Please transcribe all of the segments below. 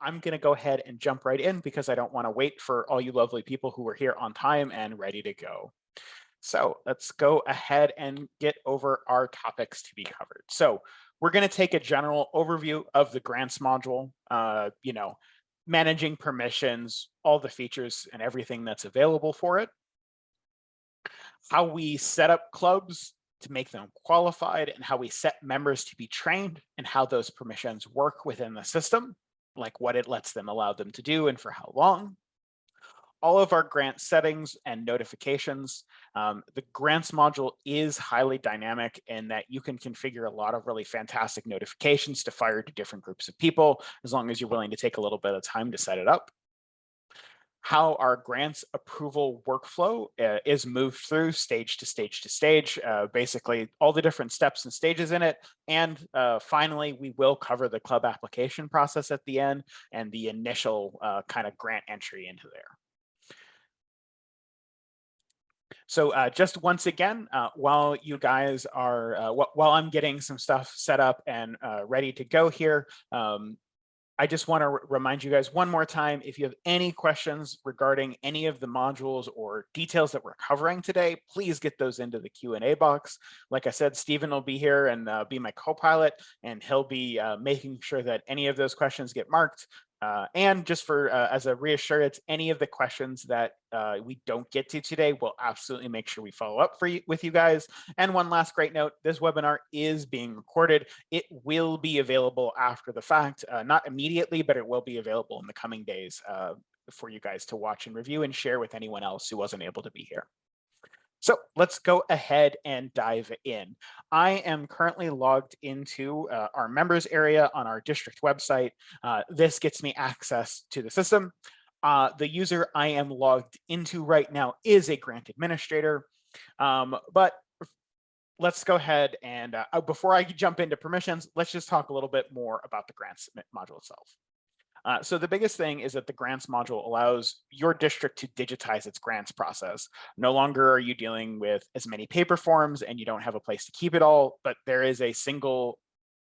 I'm going to go ahead and jump right in because I don't want to wait for all you lovely people who are here on time and ready to go. So let's go ahead and get over our topics to be covered. So we're going to take a general overview of the grants module, managing permissions, all the features and everything that's available for it, how we set up clubs to make them qualified, and how we set members to be trained, and how those permissions work within the system, like what it lets them allow them to do and for how long. All of our grant settings and notifications. The grants module is highly dynamic in that you can configure a lot of really fantastic notifications to fire to different groups of people, as long as you're willing to take a little bit of time to set it up. How our grants approval workflow is moved through stage to stage to stage, basically all the different steps and stages in it. And finally, we will cover the club application process at the end and the initial kind of grant entry into there. So just once again, while you guys are, while I'm getting some stuff set up and ready to go here, I just want to remind you guys one more time, if you have any questions regarding any of the modules or details that we're covering today, please get those into the Q&A box. Like I said, Stephen will be here and be my co-pilot, and he'll be making sure that any of those questions get marked. And just for as a reassurance, any of the questions that we don't get to today, we'll absolutely make sure we follow up with you guys. And one last great note, this webinar is being recorded. It will be available after the fact, not immediately, but it will be available in the coming days for you guys to watch and review and share with anyone else who wasn't able to be here. So let's go ahead and dive in. I am currently logged into our members area on our district website. This gets me access to the system. The user I am logged into right now is a grant administrator, but let's go ahead and before I jump into permissions, let's just talk a little bit more about the grants module itself. So the biggest thing is that the grants module allows your district to digitize its grants process. No longer are you dealing with as many paper forms and you don't have a place to keep it all, but there is a single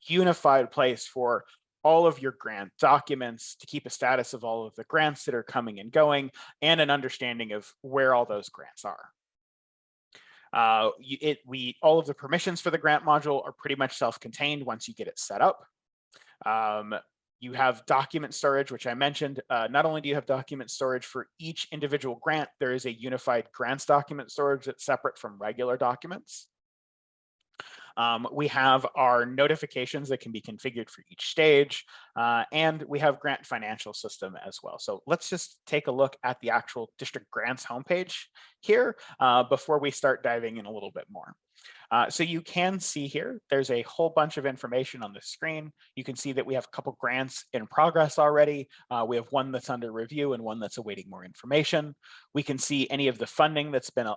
unified place for all of your grant documents to keep a status of all of the grants that are coming and going, and an understanding of where all those grants are. All of the permissions for the grant module are pretty much self-contained once you get it set up. You have document storage, which I mentioned. Not only do you have document storage for each individual grant, there is a unified grants document storage that's separate from regular documents. We have our notifications that can be configured for each stage, and we have grant financial system as well. So let's just take a look at the actual district grants homepage here before we start diving in a little bit more. So you can see here, there's a whole bunch of information on the screen. You can see that we have a couple grants in progress already. We have one that's under review and one that's awaiting more information. We can see any of the funding that's been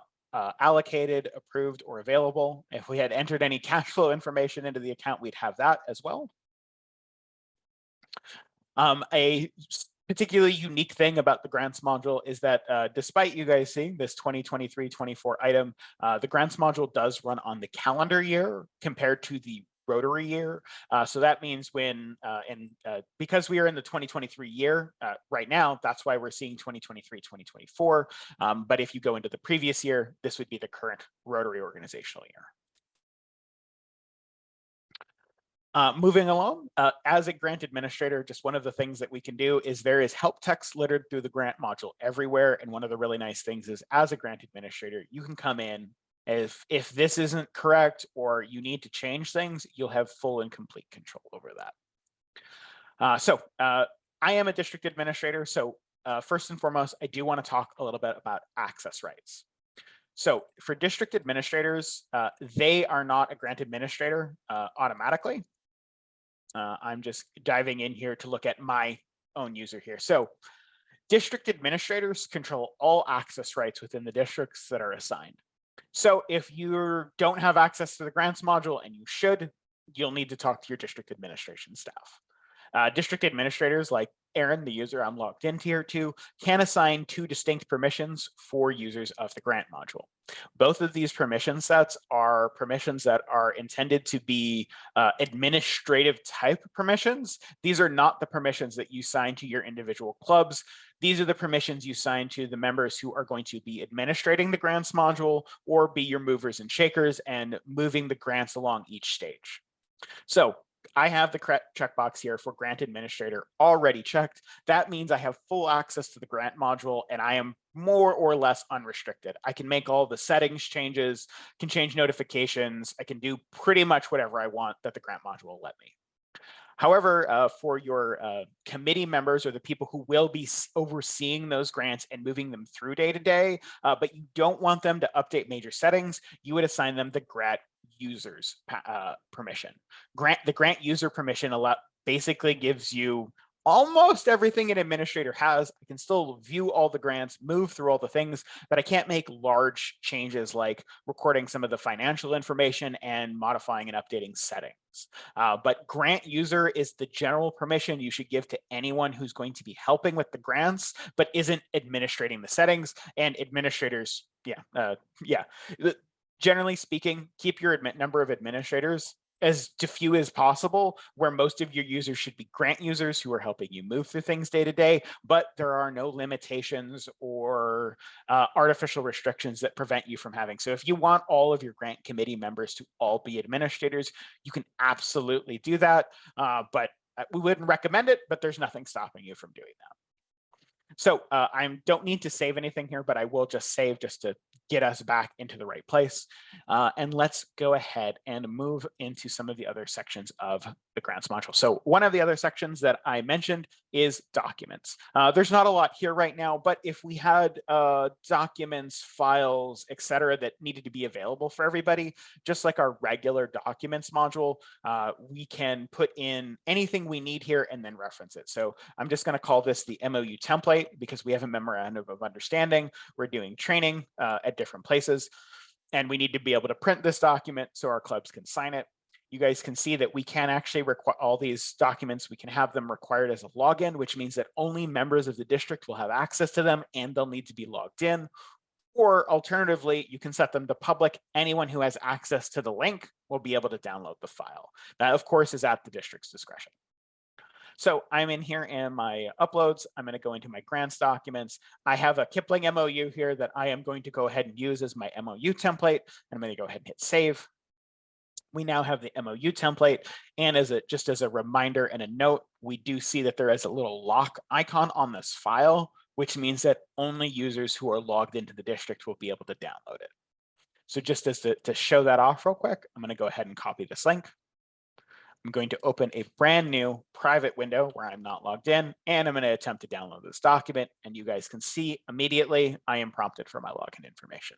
allocated, approved, or available. If we had entered any cash flow information into the account, we'd have that as well. A particularly unique thing about the grants module is that despite you guys seeing this 2023-24 item, the grants module does run on the calendar year compared to the rotary year. So that means when, because we are in the 2023 year right now, that's why we're seeing 2023-2024. But if you go into the previous year, this would be the current rotary organizational year. Moving along, as a grant administrator, just one of the things that we can do is there is help text littered through the grant module everywhere. And one of the really nice things is as a grant administrator, you can come in. If this isn't correct or you need to change things, you'll have full and complete control over that. So I am a district administrator. So first and foremost, I do want to talk a little bit about access rights. So for district administrators, they are not a grant administrator automatically. I'm just diving in here to look at my own user here. So district administrators control all access rights within the districts that are assigned. So if you don't have access to the grants module, and you should, you'll need to talk to your district administration staff. District administrators like Aaron, the user I'm logged into here to, can assign 2 distinct permissions for users of the grant module. Both of these permission sets are permissions that are intended to be administrative type permissions. These are not the permissions that you assign to your individual clubs. These are the permissions you assign to the members who are going to be administrating the grants module or be your movers and shakers and moving the grants along each stage. So I have the checkbox here for grant administrator already checked. That means I have full access to the grant module and I am more or less unrestricted. I can make all the settings changes, can change notifications. I can do pretty much whatever I want that the grant module will let me. However, for your committee members or the people who will be overseeing those grants and moving them through day to day, but you don't want them to update major settings, you would assign them the grant users permission. The grant user permission basically gives you almost everything an administrator has. I can still view all the grants, move through all the things, but I can't make large changes like recording some of the financial information and modifying and updating settings. But grant user is the general permission you should give to anyone who's going to be helping with the grants, but isn't administrating the settings. And administrators, generally speaking, keep your number of administrators as few as possible, where most of your users should be grant users who are helping you move through things day to day, but there are no limitations or artificial restrictions that prevent you from having. So if you want all of your grant committee members to all be administrators, you can absolutely do that, but we wouldn't recommend it, but there's nothing stopping you from doing that. So I don't need to save anything here, but I will just save just to get us back into the right place. And let's go ahead and move into some of the other sections of the grants module. So one of the other sections that I mentioned is documents. There's not a lot here right now, but if we had documents, files, etc., that needed to be available for everybody, just like our regular documents module, we can put in anything we need here and then reference it. So I'm just going to call this the MOU template because we have a memorandum of understanding. We're doing training at different places, and we need to be able to print this document so our clubs can sign it. You guys can see that we can actually require all these documents. We can have them required as a login, which means that only members of the district will have access to them and they'll need to be logged in. Or alternatively, you can set them to public. Anyone who has access to the link will be able to download the file. That, of course, is at the district's discretion. So I'm in here in my uploads. I'm going to go into my grants documents. I have a Kipling MOU here that I am going to go ahead and use as my MOU template. And I'm going to go ahead and hit save. We now have the MOU template. And just as a reminder and a note, we do see that there is a little lock icon on this file, which means that only users who are logged into the district will be able to download it. So just as to show that off real quick, I'm going to go ahead and copy this link. I'm going to open a brand new private window where I'm not logged in, and I'm going to attempt to download this document. And you guys can see immediately I am prompted for my login information.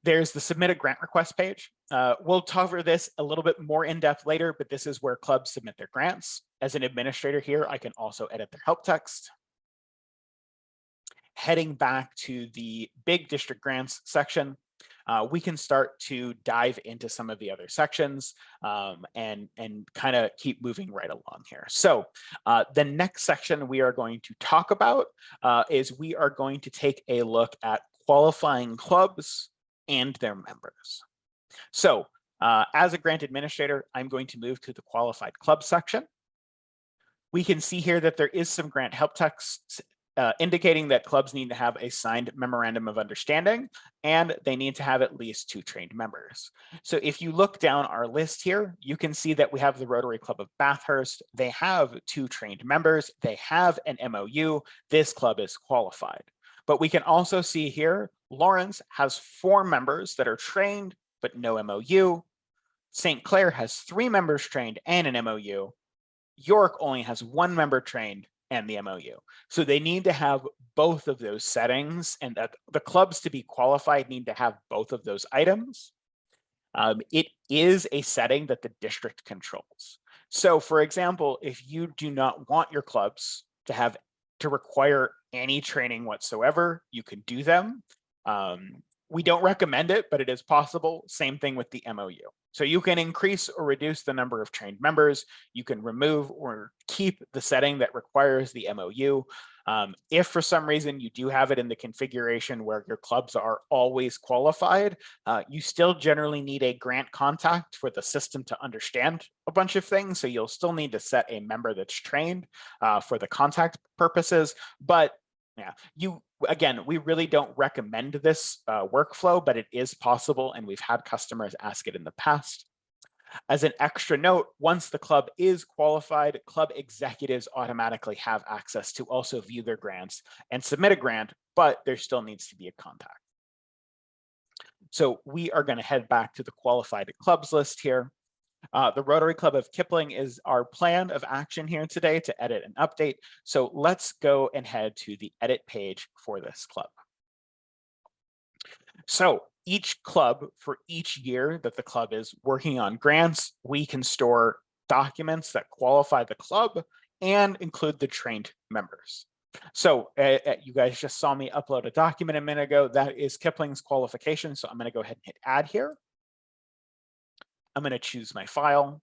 There's the submit a grant request page. We'll cover this a little bit more in depth later, but this is where clubs submit their grants. As an administrator here, I can also edit their help text. Heading back to the big district grants section, we can start to dive into some of the other sections and kind of keep moving right along here. So the next section we are going to talk about is we are going to take a look at qualifying clubs and their members. So as a grant administrator, I'm going to move to the qualified club section. We can see here that there is some grant help text indicating that clubs need to have a signed memorandum of understanding, and they need to have at least 2 trained members. So if you look down our list here, you can see that we have the Rotary Club of Bathurst. They have 2 trained members. They have an MOU. This club is qualified. But we can also see here, Lawrence has 4 members that are trained, but no MOU. St. Clair has 3 members trained and an MOU. York only has 1 member trained and the MOU. So they need to have both of those settings, and that the clubs to be qualified need to have both of those items. It is a setting that the district controls. So for example, if you do not want your clubs to require any training whatsoever, you can do them. We don't recommend it, but it is possible. Same thing with the MOU. So you can increase or reduce the number of trained members. You can remove or keep the setting that requires the MOU. If for some reason you do have it in the configuration where your clubs are always qualified, you still generally need a grant contact for the system to understand a bunch of things. So you'll still need to set a member that's trained for the contact purposes. But yeah, again, we really don't recommend this workflow, but it is possible, and we've had customers ask it in the past. As an extra note, once the club is qualified, club executives automatically have access to also view their grants and submit a grant, but there still needs to be a contact. So we are going to head back to the qualified clubs list here. The Rotary Club of Kipling is our plan of action here today to edit and update. So let's go and head to the edit page for this club. So each club for each year that the club is working on grants, we can store documents that qualify the club and include the trained members. So you guys just saw me upload a document a minute ago. That is Kipling's qualification. So I'm going to go ahead and hit add here. I'm going to choose my file.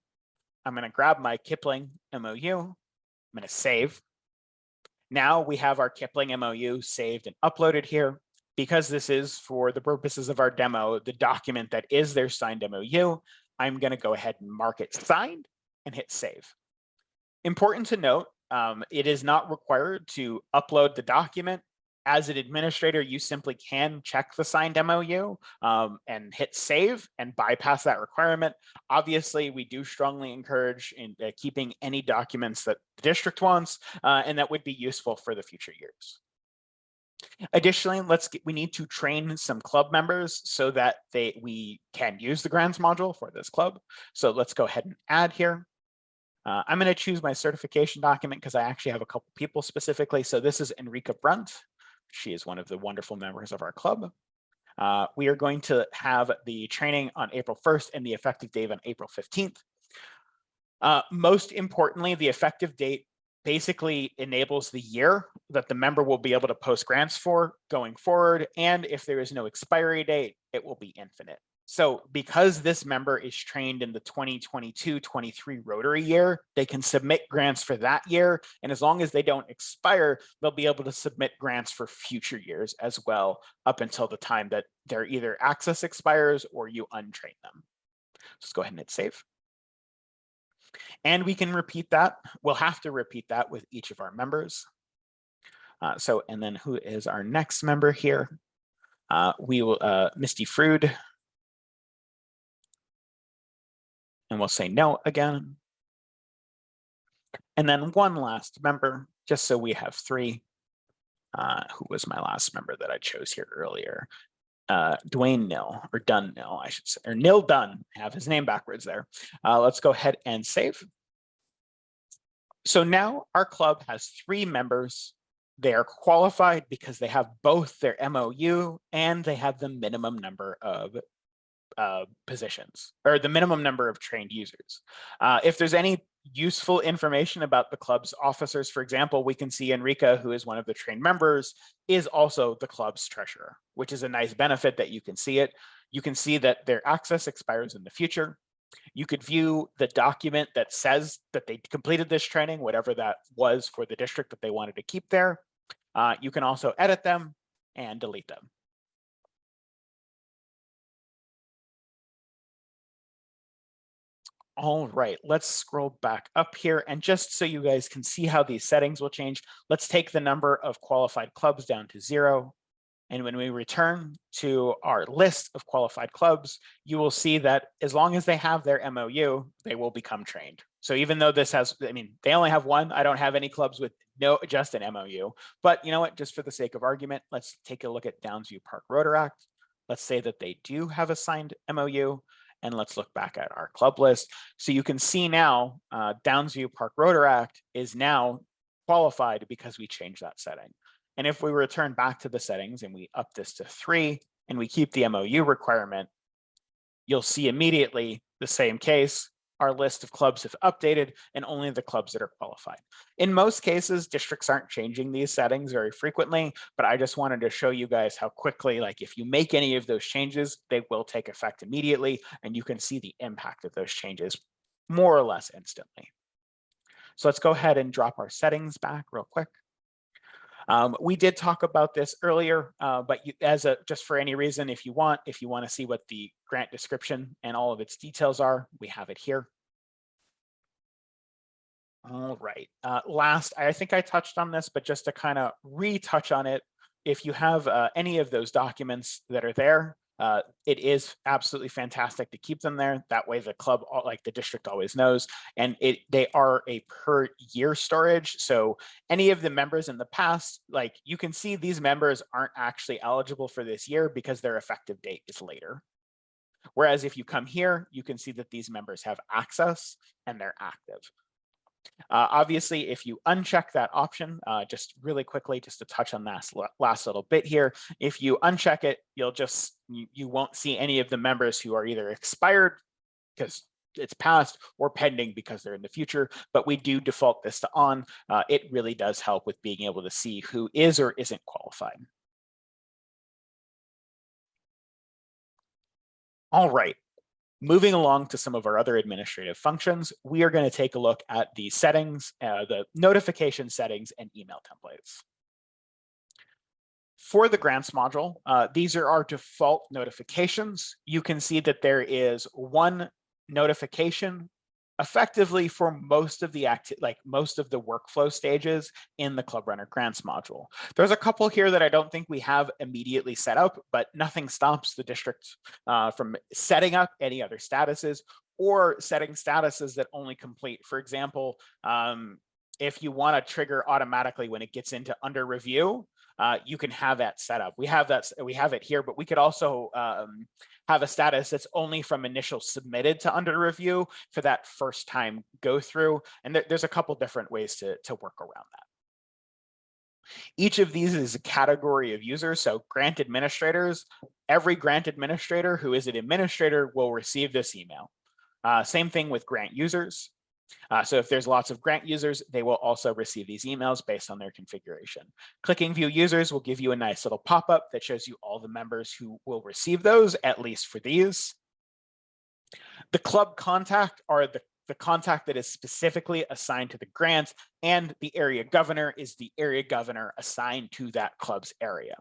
I'm going to grab my Kipling MOU. I'm going to save. Now we have our Kipling MOU saved and uploaded here. Because this is for the purposes of our demo, the document that is their signed MOU, I'm going to go ahead and mark it signed and hit save. Important to note, it is not required to upload the document. As an administrator, you simply can check the signed MOU and hit save and bypass that requirement. Obviously, we do strongly encourage in keeping any documents that the district wants, and that would be useful for the future years. Additionally, we need to train some club members so that we can use the grants module for this club. So let's go ahead and add here. I'm going to choose my certification document because I actually have a couple people specifically. So this is Enrica Brunt. She is one of the wonderful members of our club. We are going to have the training on April 1st and the effective date on April 15th. Most importantly, the effective date basically enables the year that the member will be able to post grants for going forward. And if there is no expiry date, it will be infinite. So because this member is trained in the 2022-23 Rotary year, they can submit grants for that year. And as long as they don't expire, they'll be able to submit grants for future years as well, up until the time that their either access expires or you untrain them. Just go ahead and hit save. And we can repeat that. We'll have to repeat that with each of our members. And then who is our next member here? We will, Misty Frood. And we'll say no again. And then one last member, just so we have three. Who was my last member that I chose here earlier? Dwayne Nill, or Dunn Nill, I should say, or Nill Dunn. I have his name backwards there. Let's go ahead and save. So now our club has 3 members. They are qualified because they have both their MOU and they have the minimum number of positions, or the minimum number of trained users. If there's any useful information about the club's officers, for example, we can see Enrica, who is one of the trained members, is also the club's treasurer, which is a nice benefit that you can see it. You can see that their access expires in the future. You could view the document that says that they completed this training, whatever that was for the district that they wanted to keep there. You can also edit them and delete them. All right, let's scroll back up here. And just so you guys can see how these settings will change, let's take the number of qualified clubs down to 0. And when we return to our list of qualified clubs, you will see that as long as they have their MOU, they will become trained. So even though this has, I mean, they only have one, I don't have any clubs with just an MOU. But you know what, just for the sake of argument, let's take a look at Downsview Park Rotaract. Let's say that they do have a signed MOU. And let's look back at our club list. So you can see now Downsview Park Rotaract is now qualified because we changed that setting. And if we return back to the settings and we up this to 3 and we keep the MOU requirement, you'll see immediately the same case. our list of clubs have updated and only the clubs that are qualified. In most cases, districts aren't changing these settings very frequently, but I just wanted to show you guys how quickly, like if you make any of those changes, they will take effect immediately, and you can see the impact of those changes more or less instantly. So let's go ahead and drop our settings back real quick. We did talk about this earlier, but just for any reason, if you want to see what the grant description and all of its details are, we have it here. All right. Last, I think I touched on this, but just to kind of retouch on it, if you have any of those documents that are there, it is absolutely fantastic to keep them there. That way the club, like the district, always knows, and they are a per year storage. So any of the members in the past, like you can see these members aren't actually eligible for this year because their effective date is later. Whereas if you come here, you can see that these members have access and they're active. Obviously, if you uncheck that option, just really quickly, just to touch on that last little bit here, if you uncheck it, you won't see any of the members who are either expired because it's past or pending because they're in the future, but we do default this to on. It really does help with being able to see who is or isn't qualified. All right. Moving along to some of our other administrative functions, we are going to take a look at the settings, the notification settings and email templates. For the grants module, these are our default notifications. You can see that there is one notification effectively for most of the workflow stages in the Club Runner Grants module. There's a couple here that I don't think we have immediately set up, but nothing stops the district from setting up any other statuses or setting statuses that only complete. For example, if you want to trigger automatically when it gets into under review, you can have that set up. We have it here, but we could also have a status that's only from initial submitted to under review for that first time go through. And there's a couple different ways to work around that. Each of these is a category of users. So grant administrators, every grant administrator who is an administrator will receive this email. Same thing with grant users. So if there's lots of grant users, they will also receive these emails based on their configuration. Clicking view users will give you a nice little pop-up that shows you all the members who will receive those, at least for these. The club contact are the contact that is specifically assigned to the grant, and the area governor is the area governor assigned to that club's area.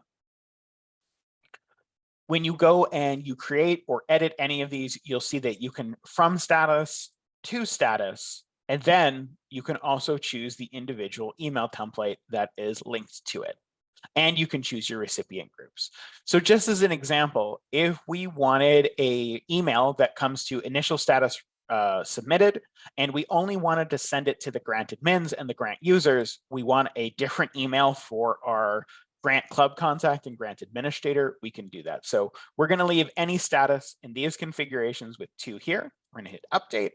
When you go and you create or edit any of these, you'll see that you can from status to status, and then you can also choose the individual email template that is linked to it. And you can choose your recipient groups. So just as an example, if we wanted an email that comes to initial status submitted, and we only wanted to send it to the grant admins and the grant users, we want a different email for our grant club contact and grant administrator, we can do that. So we're going to leave any status in these configurations with 2 here. We're going to hit update.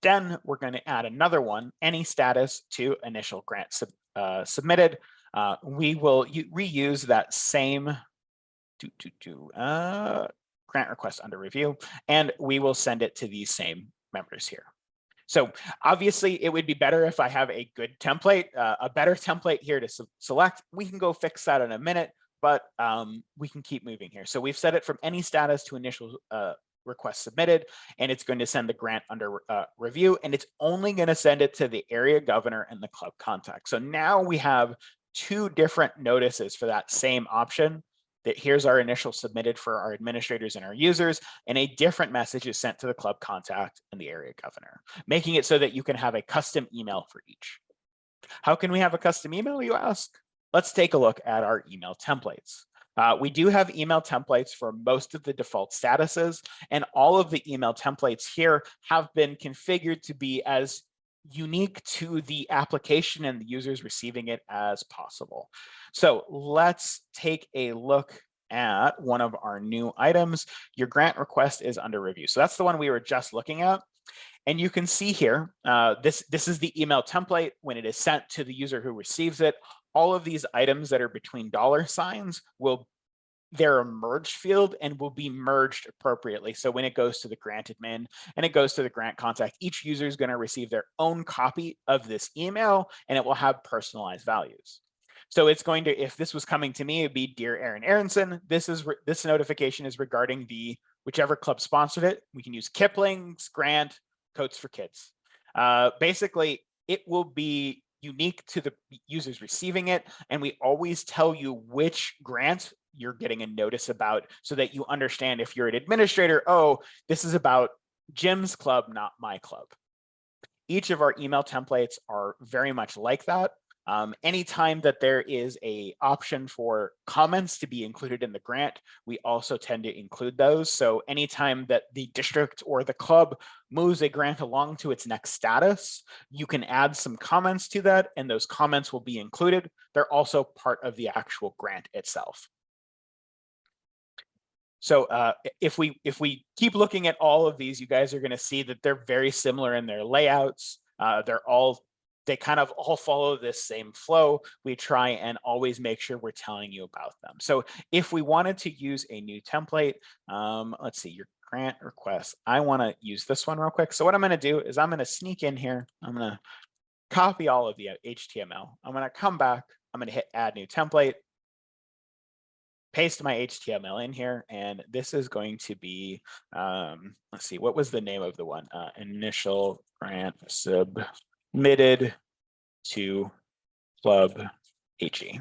Then we're going to add another one, any status to initial grant submitted. We will reuse that same grant request under review, and we will send it to these same members here. So obviously it would be better if I have a good template, a better template here to select. We can go fix that in a minute, but we can keep moving here. So we've set it from any status to initial request submitted, and it's going to send the grant under review, and it's only going to send it to the area governor and the club contact. So now we have 2 different notices for that same option. That here's our initial submitted for our administrators and our users, and a different message is sent to the club contact and the area governor, making it so that you can have a custom email for each. How can we have a custom email, you ask? Let's take a look at our email templates. We do have email templates for most of the default statuses, and all of the email templates here have been configured to be as unique to the application and the users receiving it as possible. So let's take a look at one of our new items. Your grant request is under review. So that's the one we were just looking at. And you can see here, this is the email template when it is sent to the user who receives it. All of these items that are between $signs will they're a merged field and will be merged appropriately. So when it goes to the grant admin and it goes to the grant contact, each user is going to receive their own copy of this email, and it will have personalized values. So it's going to, if this was coming to me, it'd be Dear Aaron Aronson. This notification is regarding the whichever club sponsored it. We can use Kipling's grant, Coats for Kids. Basically, it will be unique to the users receiving it, and we always tell you which grant you're getting a notice about so that you understand if you're an administrator, oh, this is about Jim's club, not my club. Each of our email templates are very much like that. Anytime that there is a option for comments to be included in the grant, we also tend to include those. So anytime that the district or the club moves a grant along to its next status, you can add some comments to that, and those comments will be included. They're also part of the actual grant itself. So if we keep looking at all of these, you guys are going to see that they're very similar in their layouts. They kind of all follow this same flow. We try and always make sure we're telling you about them. So if we wanted to use a new template, let's see, your grant request. I want to use this one real quick. So what I'm going to do is I'm going to sneak in here. I'm going to copy all of the HTML. I'm going to come back. I'm going to hit add new template, paste my HTML in here, and this is going to be, let's see, what was the name of the one? Initial grant submitted to Club HE.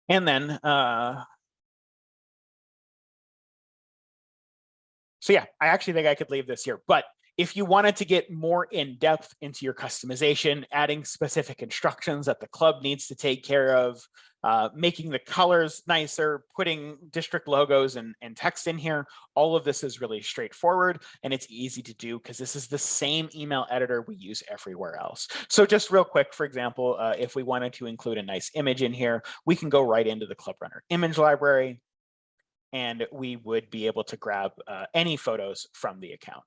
And then, so yeah, I actually think I could leave this here, but if you wanted to get more in depth into your customization, adding specific instructions that the club needs to take care of, making the colors nicer, putting district logos and text in here, all of this is really straightforward and it's easy to do because this is the same email editor we use everywhere else. So just real quick, for example, if we wanted to include a nice image in here, we can go right into the Club Runner image library and we would be able to grab any photos from the account.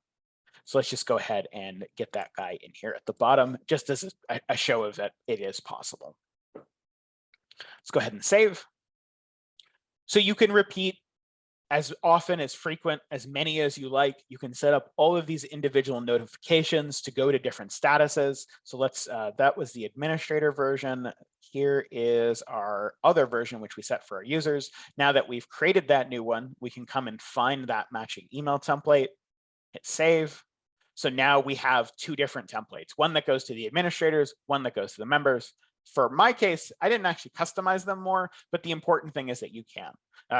So let's just go ahead and get that guy in here at the bottom, just as a show of that it is possible. Let's go ahead and save. So you can repeat as often, as frequent, as many as you like. You can set up all of these individual notifications to go to different statuses. So let's, that was the administrator version. Here is our other version, which we set for our users. Now that we've created that new one, we can come and find that matching email template, hit save. So now we have two different templates, one that goes to the administrators, one that goes to the members. For my case, I didn't actually customize them more, but the important thing is that you can.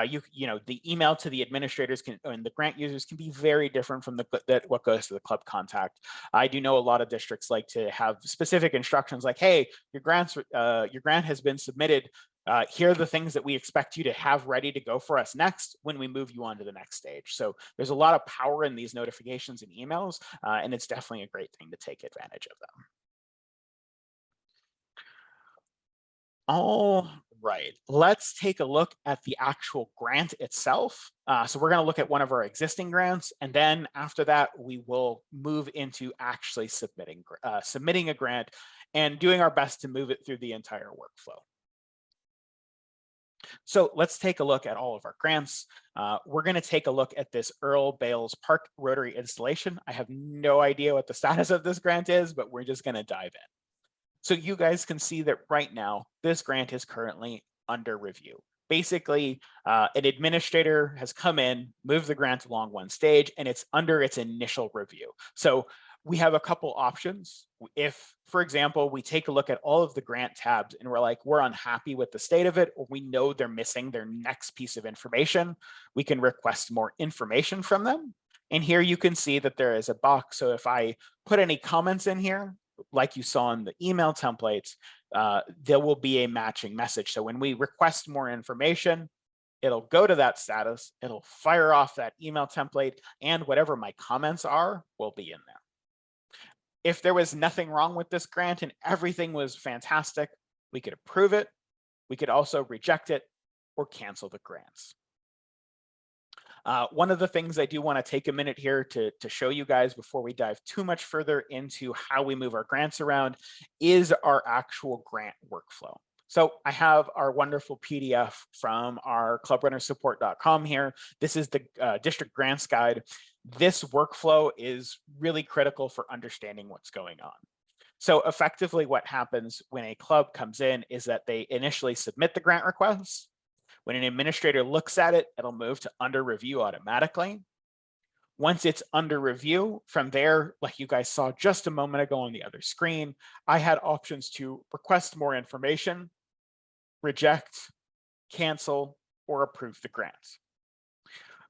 You know, the email to the administrators and the grant users can be very different from what goes to the club contact. I do know a lot of districts like to have specific instructions like, hey, your grant has been submitted. Here are the things that we expect you to have ready to go for us next when we move you on to the next stage. So there's a lot of power in these notifications and emails, and it's definitely a great thing to take advantage of them. All right, let's take a look at the actual grant itself. So we're going to look at one of our existing grants, and then after that, we will move into actually submitting a grant and doing our best to move it through the entire workflow. So let's take a look at all of our grants. We're going to take a look at this Earl Bales Park Rotary installation. I have no idea what the status of this grant is, but we're just going to dive in. So you guys can see that right now, this grant is currently under review. Basically, an administrator has come in, moved the grant along one stage, and it's under its initial review. So we have a couple options. If, for example, we take a look at all of the grant tabs and we're unhappy with the state of it, or we know they're missing their next piece of information, we can request more information from them. And here you can see that there is a box. So if I put any comments in here, like you saw in the email templates, there will be a matching message. So when we request more information, it'll go to that status, it'll fire off that email template, and whatever my comments are will be in there. If there was nothing wrong with this grant and everything was fantastic, we could approve it. We could also reject it or cancel the grants. One of the things I do want to take a minute here to show you guys before we dive too much further into how we move our grants around is our actual grant workflow. So I have our wonderful PDF from our clubrunnersupport.com here. This is the district grants guide. This workflow is really critical for understanding what's going on. So effectively what happens when a club comes in is that they initially submit the grant request. When an administrator looks at it, it'll move to under review automatically. Once it's under review, from there, like you guys saw just a moment ago on the other screen, I had options to request more information, reject, cancel, or approve the grant.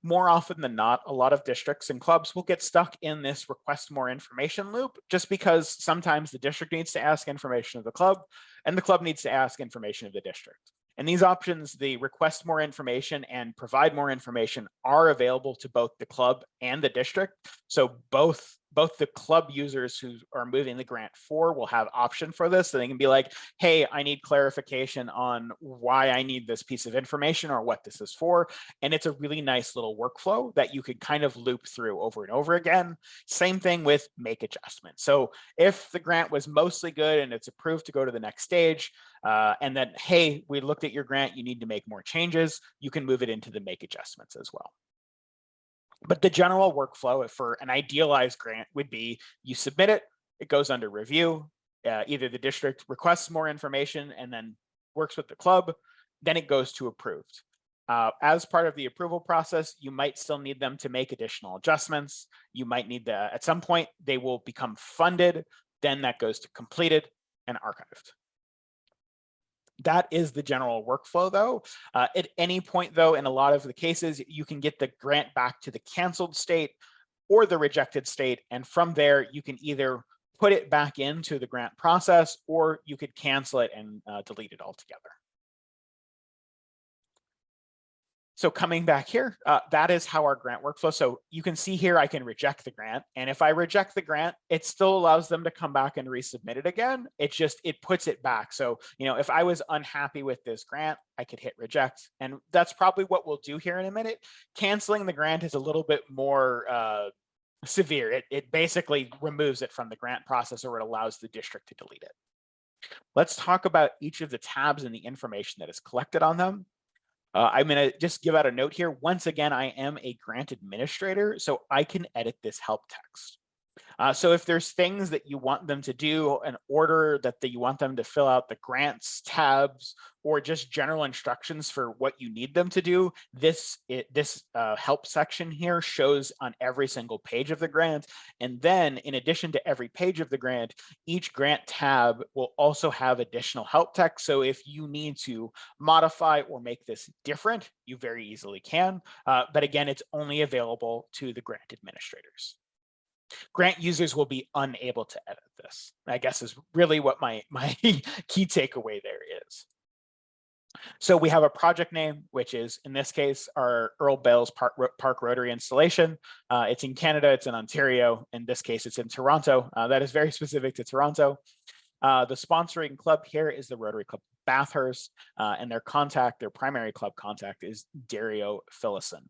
More often than not, a lot of districts and clubs will get stuck in this request more information loop just because sometimes the district needs to ask information of the club and the club needs to ask information of the district. And these options, the request more information and provide more information, are available to both the club and the district. So both the club users who are moving the grant for will have option for this. So they can be like, hey, I need clarification on why I need this piece of information or what this is for. And it's a really nice little workflow that you could kind of loop through over and over again. Same thing with make adjustments. So if the grant was mostly good and it's approved to go to the next stage, and then, hey, we looked at your grant, you need to make more changes, you can move it into the make adjustments as well. But the general workflow for an idealized grant would be you submit it, it goes under review, either the district requests more information and then works with the club, then it goes to approved. As part of the approval process, you might still need them to make additional adjustments. You might need at some point, they will become funded, then that goes to completed and archived. That is the general workflow though. At any point though, in a lot of the cases, you can get the grant back to the canceled state or the rejected state. And from there, you can either put it back into the grant process or you could cancel it and delete it altogether. So coming back here, that is how our grant workflow. So you can see here, I can reject the grant. And if I reject the grant, it still allows them to come back and resubmit it again. It puts it back. So, if I was unhappy with this grant, I could hit reject. And that's probably what we'll do here in a minute. Canceling the grant is a little bit more severe. It basically removes it from the grant process or it allows the district to delete it. Let's talk about each of the tabs and the information that is collected on them. I'm going to just give out a note here. Once again, I am a grant administrator, so I can edit this help text. So if there's things that you want them to do, an order that you want them to fill out, the grants tabs, or just general instructions for what you need them to do, this help section here shows on every single page of the grant. And then in addition to every page of the grant, each grant tab will also have additional help text. So if you need to modify or make this different, you very easily can. But again, it's only available to the grant administrators. Grant users will be unable to edit this, I guess is really what my key takeaway there is. So we have a project name, which is, in this case, our Earl Bales Park Rotary installation. It's in Canada, it's in Ontario. In this case, it's in Toronto. That is very specific to Toronto. The sponsoring club here is the Rotary Club Bathurst, and their primary club contact is Dario Phillison.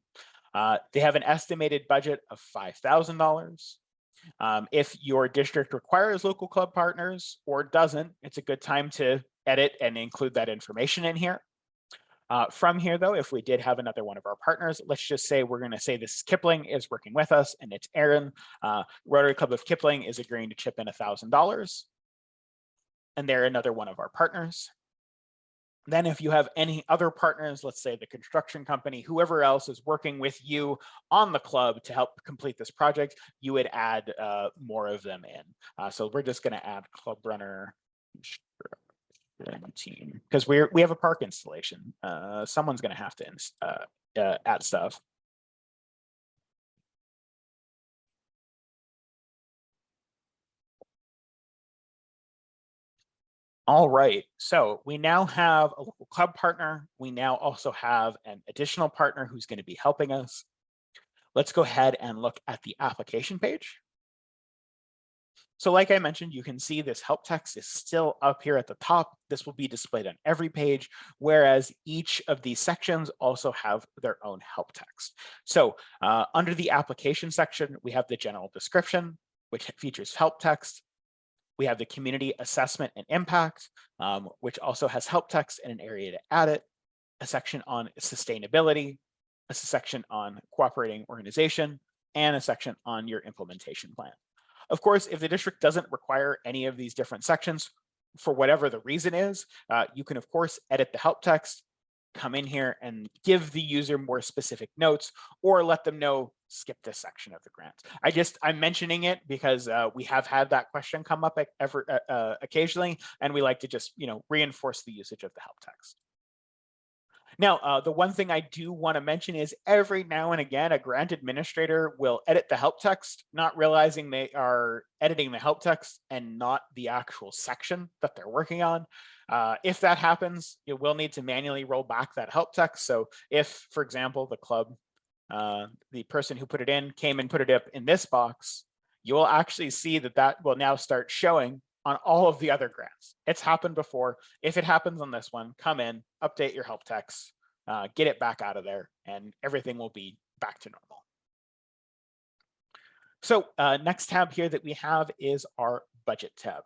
They have an estimated budget of $5,000. If your district requires local club partners or doesn't, it's a good time to edit and include that information in here. From here, though, if we did have another one of our partners, let's just say we're going to say this Kipling is working with us and it's Aaron. Rotary Club of Kipling is agreeing to chip in $1,000. And they're another one of our partners. Then if you have any other partners, let's say the construction company, whoever else is working with you on the club to help complete this project, you would add more of them in. So we're just going to add Club Runner team because we have a park installation. Someone's going to have to add stuff. All right, so we now have a local club partner. We now also have an additional partner who's going to be helping us. Let's go ahead and look at the application page. So like I mentioned, you can see this help text is still up here at the top. This will be displayed on every page, whereas each of these sections also have their own help text. So under the application section, we have the general description, which features help text. We have the community assessment and impact, which also has help text and an area to add it, a section on sustainability, a section on cooperating organization, and a section on your implementation plan. Of course, if the district doesn't require any of these different sections, for whatever the reason is, you can, of course, edit the help text, come in here and give the user more specific notes, or let them know, skip this section of the grant. I'm mentioning it because we have had that question come up occasionally, and we like to just, reinforce the usage of the help text. Now, the one thing I do want to mention is every now and again, a grant administrator will edit the help text, not realizing they are editing the help text and not the actual section that they're working on. If that happens, you will need to manually roll back that help text. So if, for example, the club, the person who put it in came and put it up in this box, you will actually see that that will now start showing on all of the other grants. It's happened before. If it happens on this one, come in, update your help text, get it back out of there, and everything will be back to normal. So next tab here that we have is our budget tab.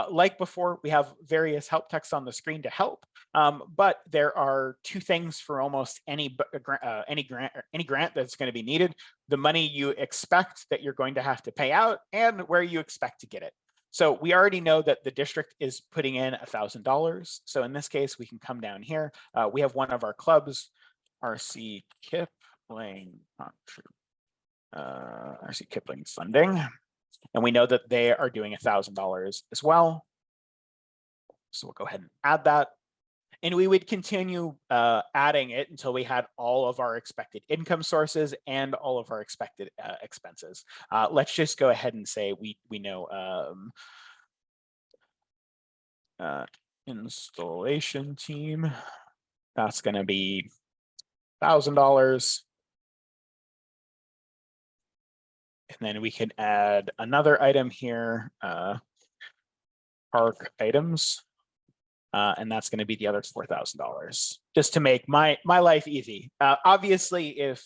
Like before, we have various help texts on the screen to help, but there are two things for almost any grant that's going to be needed: the money you expect that you're going to have to pay out, and where you expect to get it. So we already know that the district is putting in $1,000. So in this case, we can come down here. We have one of our clubs, RC Kipling funding, and we know that they are doing $1,000 as well. So we'll go ahead and add that. And we would continue adding it until we had all of our expected income sources and all of our expected expenses. Let's just go ahead and say we know installation team, that's going to be $1,000. And then we can add another item here, park items. And that's going to be the other $4,000, just to make my life easy. Obviously, if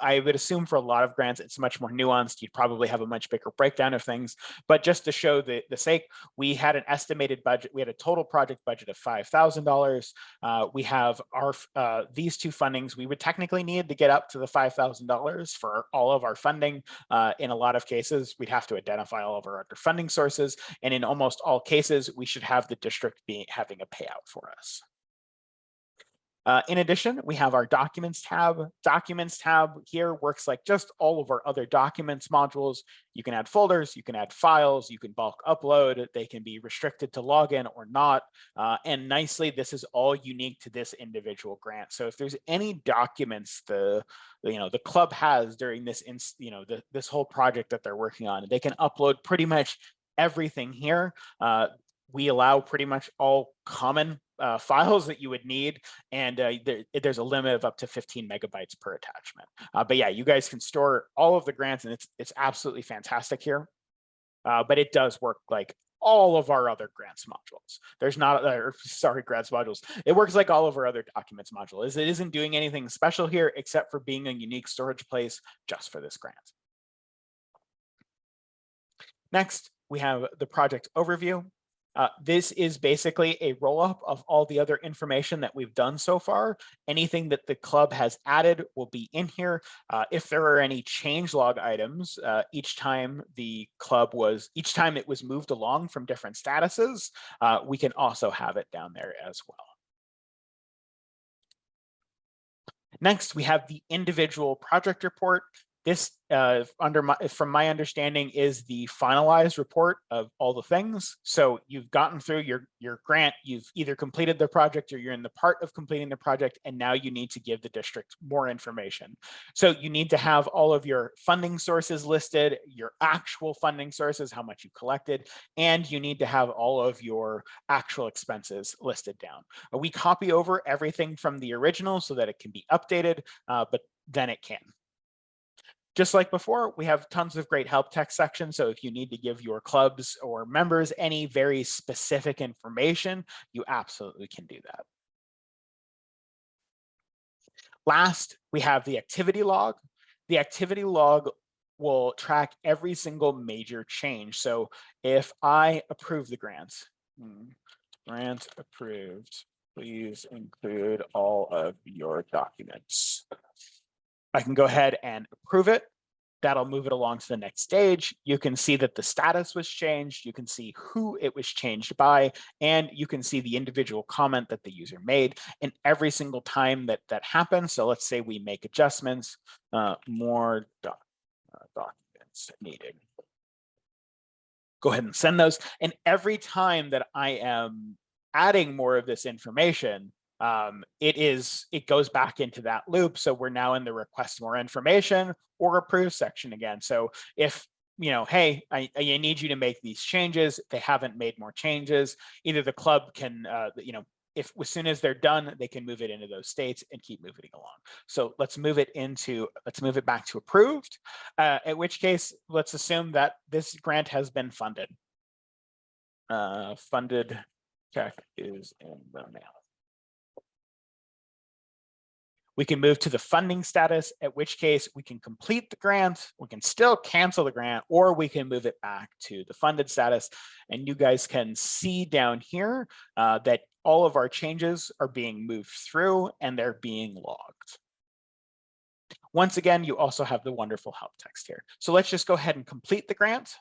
I would assume for a lot of grants, it's much more nuanced. You'd probably have a much bigger breakdown of things. But just to show the sake, we had an estimated budget. We had a total project budget of $5,000. We have our these two fundings. We would technically need to get up to the $5,000 for all of our funding. In a lot of cases, we'd have to identify all of our other funding sources. And in almost all cases, we should have the district having a payout for us. In addition, we have our documents tab. Documents tab here works like just all of our other documents modules. You can add folders, you can add files, you can bulk upload. They can be restricted to login or not. And nicely, this is all unique to this individual grant. So if there's any documents the club has during this this whole project that they're working on, they can upload pretty much everything here. We allow pretty much all common files that you would need, and there's a limit of up to 15 megabytes per attachment. But yeah, you guys can store all of the grants, and it's absolutely fantastic here. But it does work like all of our other grants modules. Grants modules. It works like all of our other documents modules. It isn't doing anything special here except for being a unique storage place just for this grant. Next, we have the project overview. This is basically a roll-up of all the other information that we've done so far. Anything that the club has added will be in here. If there are any changelog items, each time it was moved along from different statuses, we can also have it down there as well. Next, we have the individual project report. This, from my understanding, is the finalized report of all the things. So you've gotten through your grant, you've either completed the project or you're in the part of completing the project, and now you need to give the district more information. So you need to have all of your funding sources listed, your actual funding sources, how much you collected, and you need to have all of your actual expenses listed down. We copy over everything from the original so that it can be updated, but then it can. Just like before, we have tons of great help text sections. So if you need to give your clubs or members any very specific information, you absolutely can do that. Last, we have the activity log. The activity log will track every single major change. So if I approve the grants, grant approved, please include all of your documents. I can go ahead and approve it. That'll move it along to the next stage. You can see that the status was changed. You can see who it was changed by, and you can see the individual comment that the user made. And every single time that that happens, so let's say we make adjustments, more documents needed. Go ahead and send those. And every time that I am adding more of this information, it goes back into that loop. So we're now in the request more information or approve section again. So if, hey, I need you to make these changes, they haven't made more changes, either the club can, if as soon as they're done, they can move it into those states and keep moving along. So let's move it back to approved, in which case, let's assume that this grant has been funded. Funded check is in the mail. We can move to the funding status, at which case we can complete the grant, we can still cancel the grant, or we can move it back to the funded status. And you guys can see down here that all of our changes are being moved through and they're being logged. Once again, you also have the wonderful help text here. So let's just go ahead and complete the grant.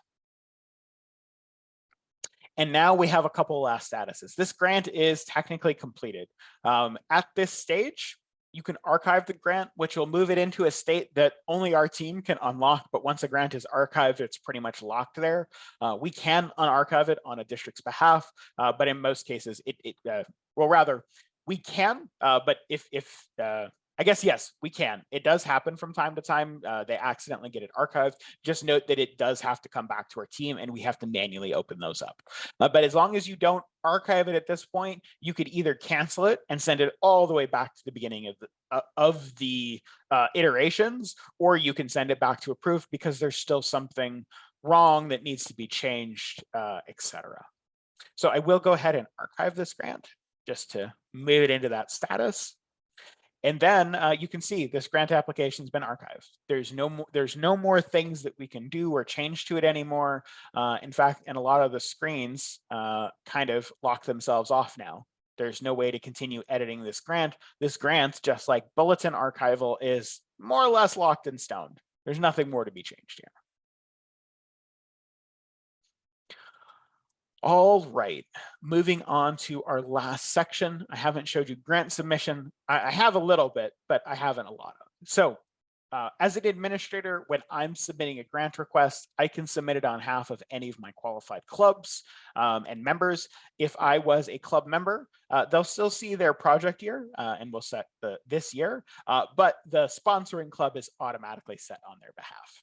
And now we have a couple last statuses. This grant is technically completed. At this stage, you can archive the grant, which will move it into a state that only our team can unlock. But once a grant is archived, it's pretty much locked there. We can unarchive it on a district's behalf, but in most cases, we can. But I guess, yes, we can. It does happen from time to time. They accidentally get it archived. Just note that it does have to come back to our team and we have to manually open those up. But as long as you don't archive it at this point, you could either cancel it and send it all the way back to the beginning of the iterations, or you can send it back to approved because there's still something wrong that needs to be changed, etc. So I will go ahead and archive this grant just to move it into that status. And then you can see this grant application has been archived. There's no more things that we can do or change to it anymore. In fact, and a lot of the screens kind of lock themselves off now. There's no way to continue editing this grant. This grant, just like bulletin archival, is more or less locked in stone. There's nothing more to be changed here. All right, moving on to our last section. I haven't showed you grant submission. I have a little bit, but I haven't a lot of. So as an administrator, when I'm submitting a grant request, I can submit it on behalf of any of my qualified clubs and members. If I was a club member, they'll still see their project year and we'll set this year, but the sponsoring club is automatically set on their behalf.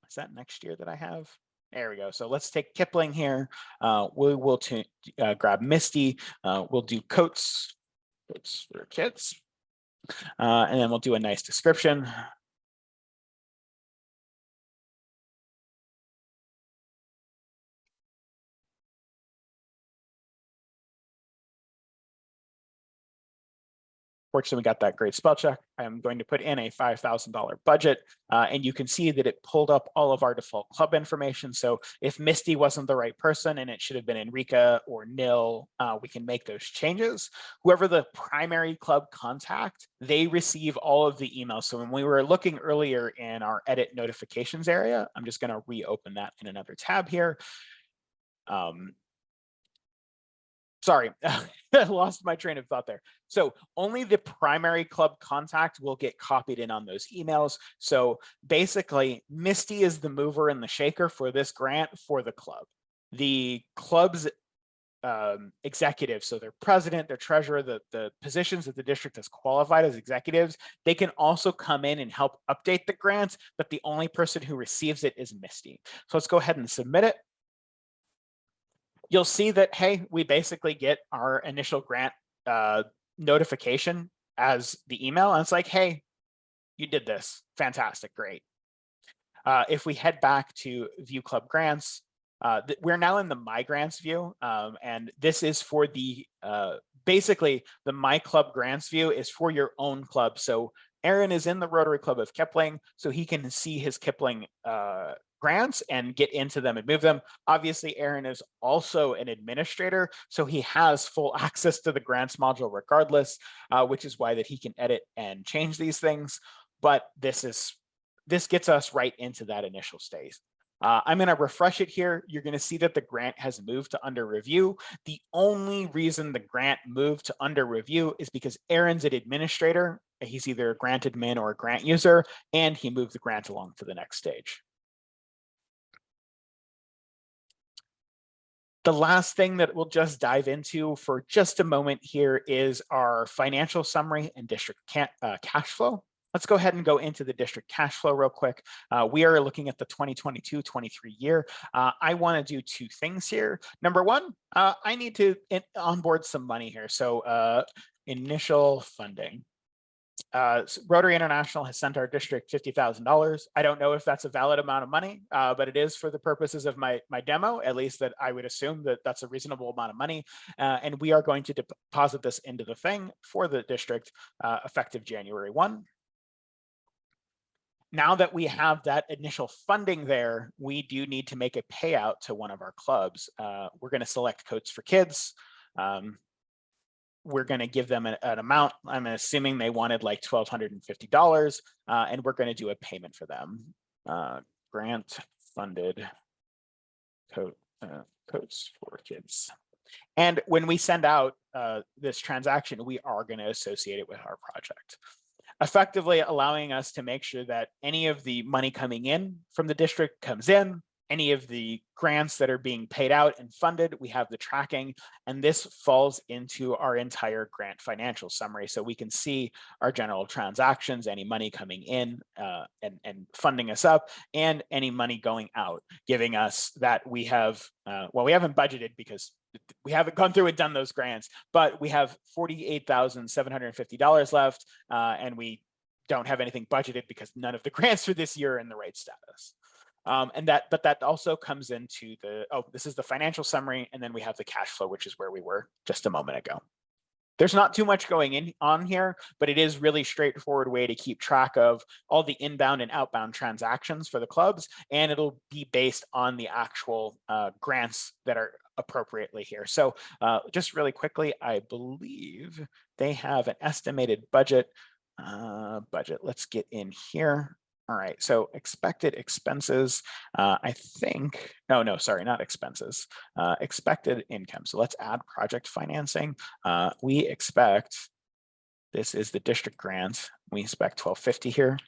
Is that next year that I have? There we go. So let's take Kipling here. We will grab Misty. We'll do coats for kids. And then we'll do a nice description. Fortunately, we got that great spell check. I'm going to put in a $5,000 budget, and you can see that it pulled up all of our default club information. So if Misty wasn't the right person and it should have been Enrica or Nil, we can make those changes. Whoever the primary club contact, they receive all of the emails. So when we were looking earlier in our edit notifications area, I'm just going to reopen that in another tab here. Sorry, I lost my train of thought there. So only the primary club contact will get copied in on those emails. So basically, Misty is the mover and the shaker for this grant for the club. The club's executives, so their president, their treasurer, the positions that the district has qualified as executives, they can also come in and help update the grants, but the only person who receives it is Misty. So let's go ahead and submit it. You'll see that, hey, we basically get our initial grant notification as the email. And it's like, hey, you did this. Fantastic. Great. If we head back to View Club Grants, we're now in the My Grants view, and this is for the, basically the My Club Grants view is for your own club. So Aaron is in the Rotary Club of Kipling, so he can see his Kipling grants and get into them and move them. Obviously, Aaron is also an administrator, so he has full access to the grants module regardless, which is why that he can edit and change these things. But this gets us right into that initial stage. I'm going to refresh it here. You're going to see that the grant has moved to under review. The only reason the grant moved to under review is because Aaron's an administrator. He's either a grant admin or a grant user, and he moved the grant along to the next stage. The last thing that we'll just dive into for just a moment here is our financial summary and district cash flow. Let's go ahead and go into the district cash flow real quick. We are looking at the 2022-23 year. I want to do two things here. Number one, I need to onboard some money here. So initial funding. Rotary International has sent our district $50,000. I don't know if that's a valid amount of money, but it is for the purposes of my demo, at least that I would assume that that's a reasonable amount of money. And we are going to deposit this into the thing for the district effective January 1. Now that we have that initial funding there, we do need to make a payout to one of our clubs. We're going to select Coats for Kids. We're going to give them an amount. I'm assuming they wanted like $1,250, and we're going to do a payment for them. Grant funded Coats for Kids. And when we send out this transaction, we are going to associate it with our project, effectively allowing us to make sure that any of the money coming in from the district comes in, any of the grants that are being paid out and funded, we have the tracking, and this falls into our entire grant financial summary. So we can see our general transactions, any money coming in and funding us up, and any money going out, giving us that we have, well, we haven't budgeted because we haven't gone through and done those grants, but we have $48,750 left, and we don't have anything budgeted because none of the grants for this year are in the right status. But that also comes into the, this is the financial summary, and then we have the cash flow, which is where we were just a moment ago. There's not too much going on here, but it is really straightforward way to keep track of all the inbound and outbound transactions for the clubs, and it'll be based on the actual grants that are appropriately here. So just really quickly, I believe they have an estimated budget. Let's get in here. All right, so expected expenses, I think, no, sorry, not expenses, expected income. So let's add project financing. We expect, this is the district grant, we expect $1,250 here.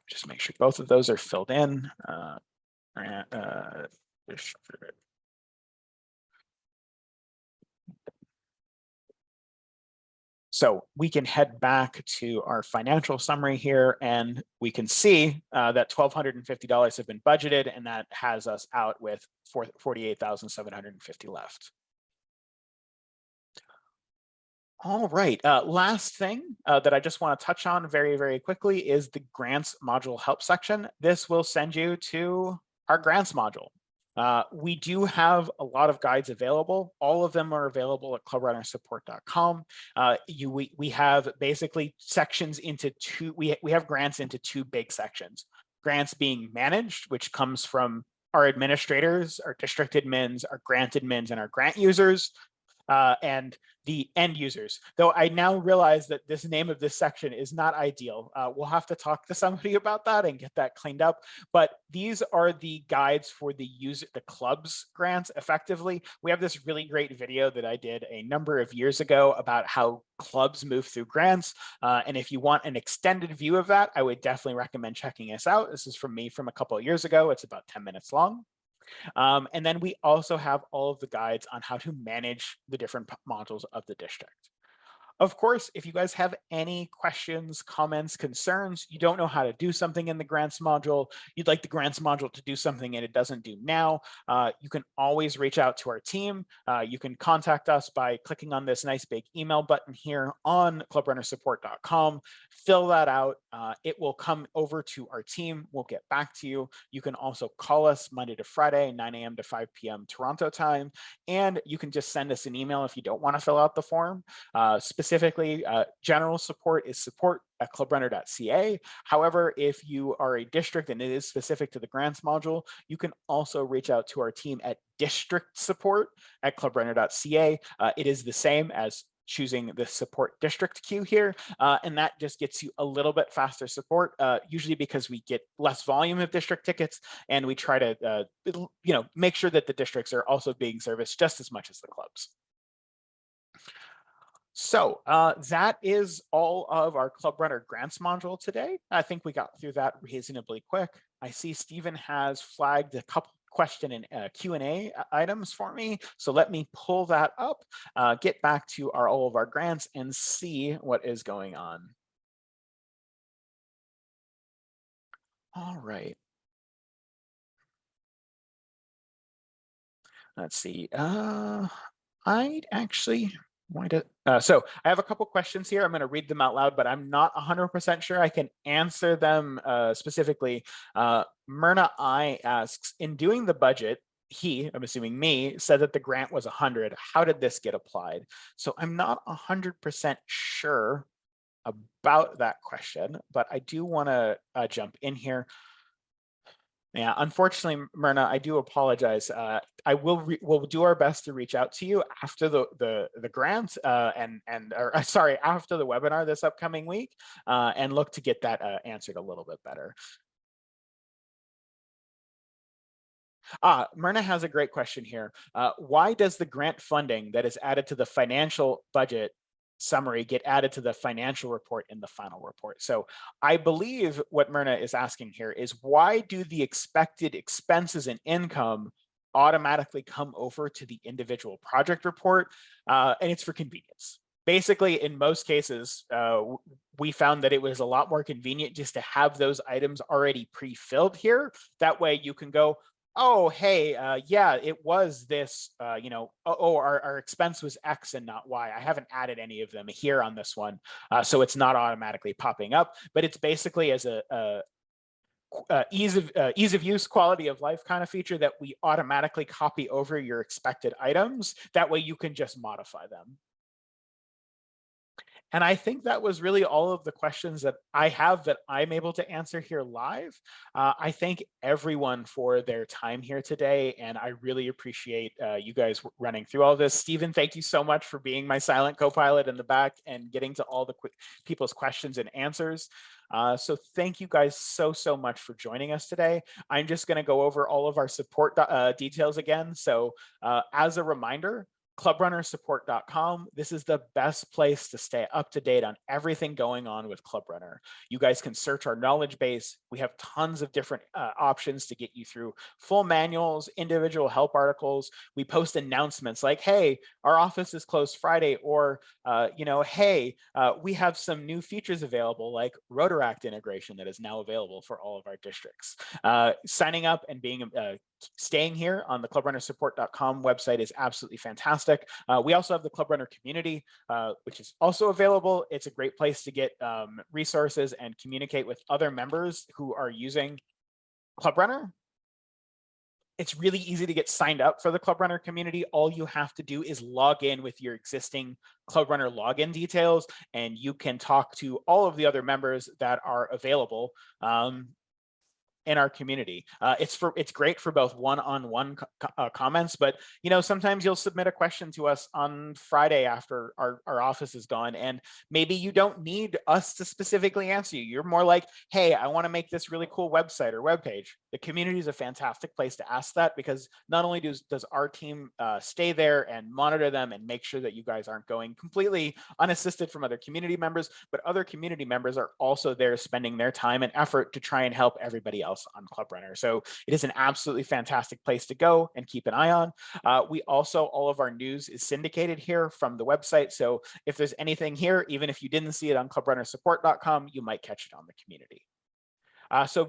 Just make sure both of those are filled in. District. So we can head back to our financial summary here, and we can see that $1,250 have been budgeted, and that has us out with $48,750 left. All right, last thing that I just want to touch on very, very quickly is the grants module help section. This will send you to our grants module. We do have a lot of guides available. All of them are available at clubrunnersupport.com. We have basically sections into two, we have grants into two big sections. Grants being managed, which comes from our administrators, our district admins, our grant admins, and our grant users. And the end users, though I now realize that this name of this section is not ideal. We'll have to talk to somebody about that and get that cleaned up. But these are the guides for the club's grants effectively. We have this really great video that I did a number of years ago about how clubs move through grants. And if you want an extended view of that, I would definitely recommend checking this out. This is from me from a couple of years ago. It's about 10 minutes long. And then we also have all of the guides on how to manage the different modules of the district. Of course, if you guys have any questions, comments, concerns, you don't know how to do something in the grants module, you'd like the grants module to do something and it doesn't do now, you can always reach out to our team. You can contact us by clicking on this nice big email button here on clubrunnersupport.com. Fill that out. It will come over to our team. We'll get back to you. You can also call us Monday to Friday, 9 a.m. to 5 p.m. Toronto time. And you can just send us an email if you don't want to fill out the form. Specifically, general support is support@clubrunner.ca. However, if you are a district and it is specific to the grants module, you can also reach out to our team at district support@clubrunner.ca. It is the same as choosing the support district queue here, and that just gets you a little bit faster support, usually because we get less volume of district tickets, and we try to make sure that the districts are also being serviced just as much as the clubs. So that is all of our Club Runner grants module today. I think we got through that reasonably quick. I see Stephen has flagged a couple question and Q&A items for me. So let me pull that up, get back to all of our grants and see what is going on. All right. Let's see. I'd actually so I have a couple questions here. I'm going to read them out loud, but I'm not 100% sure I can answer them specifically. Myrna I asks, in doing the budget, I'm assuming me, said that the grant was 100. How did this get applied? So I'm not 100% sure about that question, but I do want to jump in here. Yeah, unfortunately, Myrna, I do apologize. We'll do our best to reach out to you after the grant sorry, after the webinar this upcoming week, and look to get that answered a little bit better. Myrna has a great question here. Why does the grant funding that is added to the financial budget summary get added to the financial report in the final report? So I believe what Myrna is asking here is, why do the expected expenses and income automatically come over to the individual project report? And it's for convenience. Basically, in most cases, we found that it was a lot more convenient just to have those items already pre-filled here. That way you can go, oh, hey, yeah, it was this, our expense was X and not Y. I haven't added any of them here on this one. So it's not automatically popping up, but it's basically as a ease of use, quality of life kind of feature that we automatically copy over your expected items. That way you can just modify them. And I think that was really all of the questions that I have that I'm able to answer here live. I thank everyone for their time here today, and I really appreciate you guys running through all this. Stephen, thank you so much for being my silent co-pilot in the back and getting to all the people's questions and answers. So thank you guys so much for joining us today. I'm just going to go over all of our support details again. So as a reminder, clubrunnersupport.com. This is the best place to stay up to date on everything going on with Club Runner. You guys can search our knowledge base. We have tons of different options to get you through full manuals, individual help articles. We post announcements like, hey, our office is closed Friday, or, hey, we have some new features available like Rotaract integration that is now available for all of our districts. Signing up and staying here on the clubrunnersupport.com website is absolutely fantastic. We also have the Club Runner community, which is also available. It's a great place to get resources and communicate with other members who are using Club Runner. It's really easy to get signed up for the Club Runner community. All you have to do is log in with your existing Club Runner login details, and you can talk to all of the other members that are available in our community. It's great for both one-on-one comments, but sometimes you'll submit a question to us on Friday after our office is gone, and maybe you don't need us to specifically answer you. You're more like, hey, I want to make this really cool website or webpage. The community is a fantastic place to ask that, because not only does our team stay there and monitor them and make sure that you guys aren't going completely unassisted from other community members, but other community members are also there spending their time and effort to try and help everybody else else on Club Runner. So it is an absolutely fantastic place to go and keep an eye on. We also, all of our news is syndicated here from the website. So if there's anything here, even if you didn't see it on clubrunnersupport.com, you might catch it on the community. So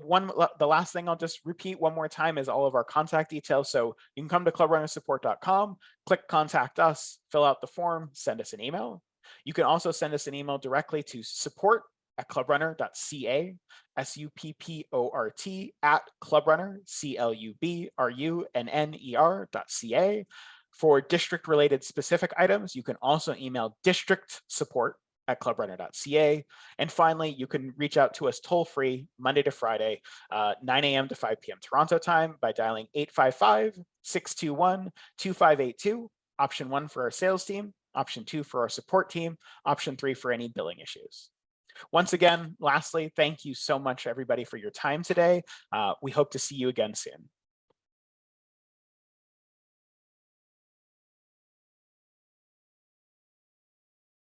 the last thing I'll just repeat one more time is all of our contact details. So you can come to clubrunnersupport.com, click contact us, fill out the form, send us an email. You can also send us an email directly to support@clubrunner.ca, SUPPORT@clubrunner, CLUBRUNNER.ca. For district-related specific items, you can also email districtsupport@clubrunner.ca. And finally, you can reach out to us toll-free Monday to Friday, 9 a.m. to 5 p.m. Toronto time by dialing 855-621-2582, option 1 for our sales team, option 2 for our support team, option 3 for any billing issues. Once again, lastly, thank you so much, everybody, for your time today. We hope to see you again soon.